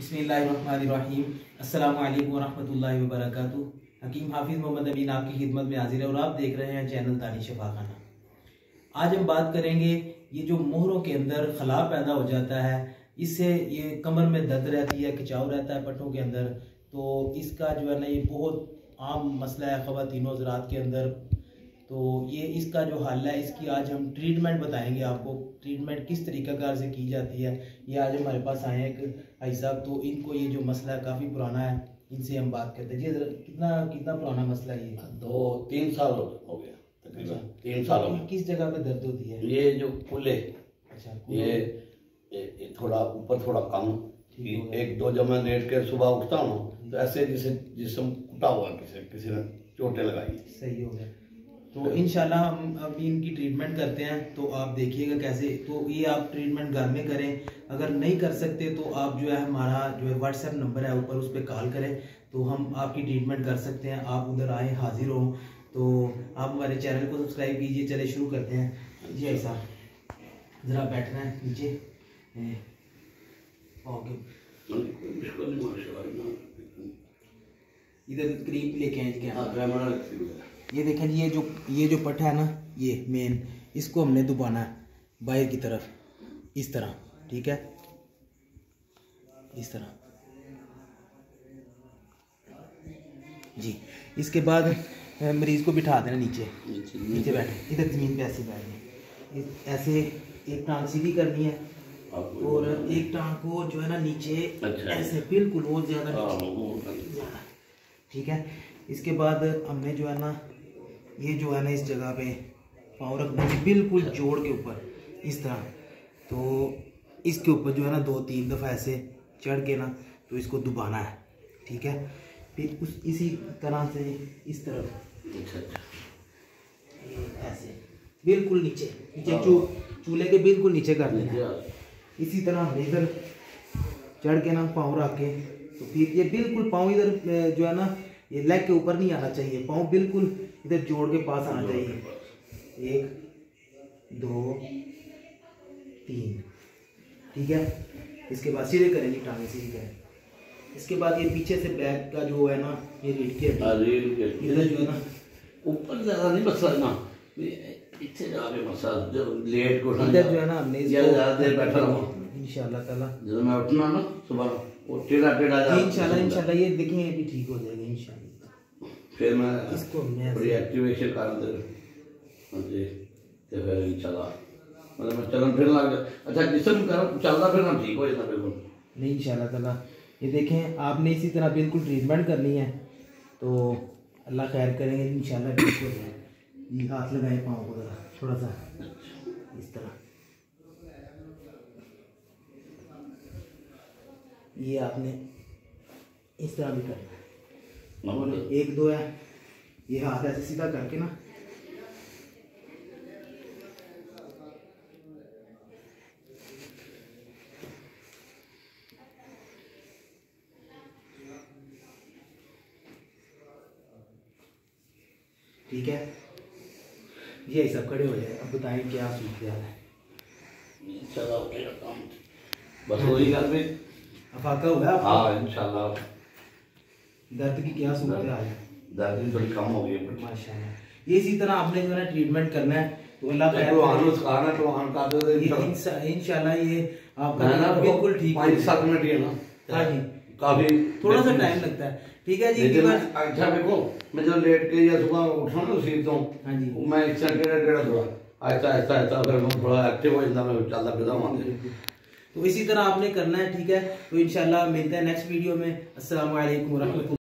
बिस्मिल्लाहिर्रहमानिर्रहीम। अस्सलामु अलैकुम वरहमतुल्लाहि वबरकातुहू। हकीम हाफिज़ मोहम्मद अमीन आपकी खिदमत में हाजिर है और आप देख रहे हैं चैनल दानिश शफाखाना। आज हम बात करेंगे ये जो मोहरों के अंदर खला पैदा हो जाता है, इससे ये कमर में दर्द रहती है, खिंचाव रहता है पट्टों के अंदर, तो इसका जो है ना ये बहुत आम मसला है ख़वातीनो हज़रात के अंदर। तो ये इसका जो हल है, इसकी आज हम ट्रीटमेंट बताएंगे आपको। ट्रीटमेंट किस तरीक़ाकार से की जाती है, ये आज हमारे पास आए हैं एक भाई साहब, तो इनको ये जो मसला है काफ़ी पुराना है, इनसे हम बात करते हैं। जी कितना पुराना मसला है ये? 2-3 साल हो गया तकरीबन। 3 साल हो गए। किस जगह पे दर्द होती है? ये जो कुले, अच्छा, ये थोड़ा ऊपर थोड़ा कम, 1-2 जब मैं लेट के सुबह उठता हूँ तो ऐसे जैसे जिस्म टूटा हुआ, किसी ने चोटें लगाई। सही हो गया। तो इंशाल्लाह हम अभी इनकी ट्रीटमेंट करते हैं, तो आप देखिएगा कैसे। तो ये आप ट्रीटमेंट घर में करें, अगर नहीं कर सकते तो आप जो है हमारा जो है व्हाट्सएप नंबर है ऊपर, उस पर कॉल करें तो हम आपकी ट्रीटमेंट कर सकते हैं। आप उधर आए, हाजिर हो, तो आप हमारे चैनल को सब्सक्राइब कीजिए। चले शुरू करते हैं। जी ऐसा ज़रा बैठना है नीचे, ओके, इधर करीब लेके आए। ये देखें जी, ये जो पट्टा है ना, ये मेन, इसको हमने दबाना है बाहर की तरफ, इस तरह, ठीक है, इस तरह जी। इसके बाद मरीज को बिठा देना नीचे बैठे, इधर ज़मीन पे ऐसे बैठे, ऐसे एक टांग सीधी करनी है और एक टांग को जो है ना नीचे ऐसे बिल्कुल बहुत ज़्यादा, ठीक है। इसके बाद हमने जो है ना ये जो है ना इस जगह पे पाँव रखना है बिल्कुल जोड़ के ऊपर, इस तरह। तो इसके ऊपर जो है ना 2-3 दफ़ा ऐसे चढ़ के ना तो इसको दबाना है, ठीक है। फिर इसी तरह से इस तरफ ऐसे बिल्कुल नीचे चूल्हे के बिल्कुल नीचे कर देना है। इसी तरह इधर चढ़ के ना पाँव रख के, तो फिर ये बिल्कुल पाँव इधर जो है ना ये लेग के ऊपर नहीं आना चाहिए, पाँव बिल्कुल इधर जोड़ के पास आना चाहिए। 1 2 3, ठीक है। इसके बाद सीधे करेंगे, टांगे सीधी करें। इसके बाद ये पीछे से बैक का जो है ना ये रीढ़ के इधर जो है ना ऊपर ज़्यादा नहीं मसला ना, पीछे जाके मसला जब लेट को इधर जो है ना हमने ज़्यादा देर बैठा रहूँ इंशाल्लाह ताला। जब मैं उठना ना सुबह वो टेढ़ा इंशाल्लाह ये देखेंगे भी ठीक हो जाएगा इंशाल्लाह। फिर मैं इसको बड़ी एक्टिवेशन कर दे जी, तो फिर इंशाल्लाह मतलब मैं चलन फिर लग जाए। अच्छा, जिसम करो चलना फिर हम ठीक हो जाता बिल्कुल नहीं इंशाल्लाह ताला। ये देखें, आपने इसी तरह बिल्कुल ट्रीटमेंट करनी है, तो अल्लाह खैर करेंगे इंशाल्लाह ठीक हो जाए। ये हाथ लगाए पाँव को ज़रा थोड़ा सा इस तरह, ये आपने इस तरह भी करना है। और 1-2 है, ये हाथ ऐसे सीधा करके ना ठीक है। ये सब खड़े हो जाए। अब बताएं क्या सूरत हाल है? बस वही गल में अफाका हो गया। हाँ इंशाल्लाह। दर्द की क्या सूरत हाल है? दर्द थोड़ी कम हो गई माशाल्लाह। ये इसी तरह आपने जो है ना ट्रीटमेंट करना है, तो अल्लाह खैर इंशाल्लाह ये आपका बिल्कुल ठीक है। 5-7 मिनट ही है ना? हाँ जी, काफी थोड़ा सा टाइम लगता है, ठीक है जी। अच्छा देखो, मैं जब लेट के या सुबह उठा ना सीट तो हाँ जी, मैं इस टेढ़ा थोड़ा आहिस्ता फिर मैं थोड़ा एक्टिव हो जाता, मैं चलता फिरता हूँ। तो इसी तरह आपने करना है, ठीक है। तो इंशाल्लाह मिलते हैं नेक्स्ट वीडियो में। अस्सलाम वालेकुम।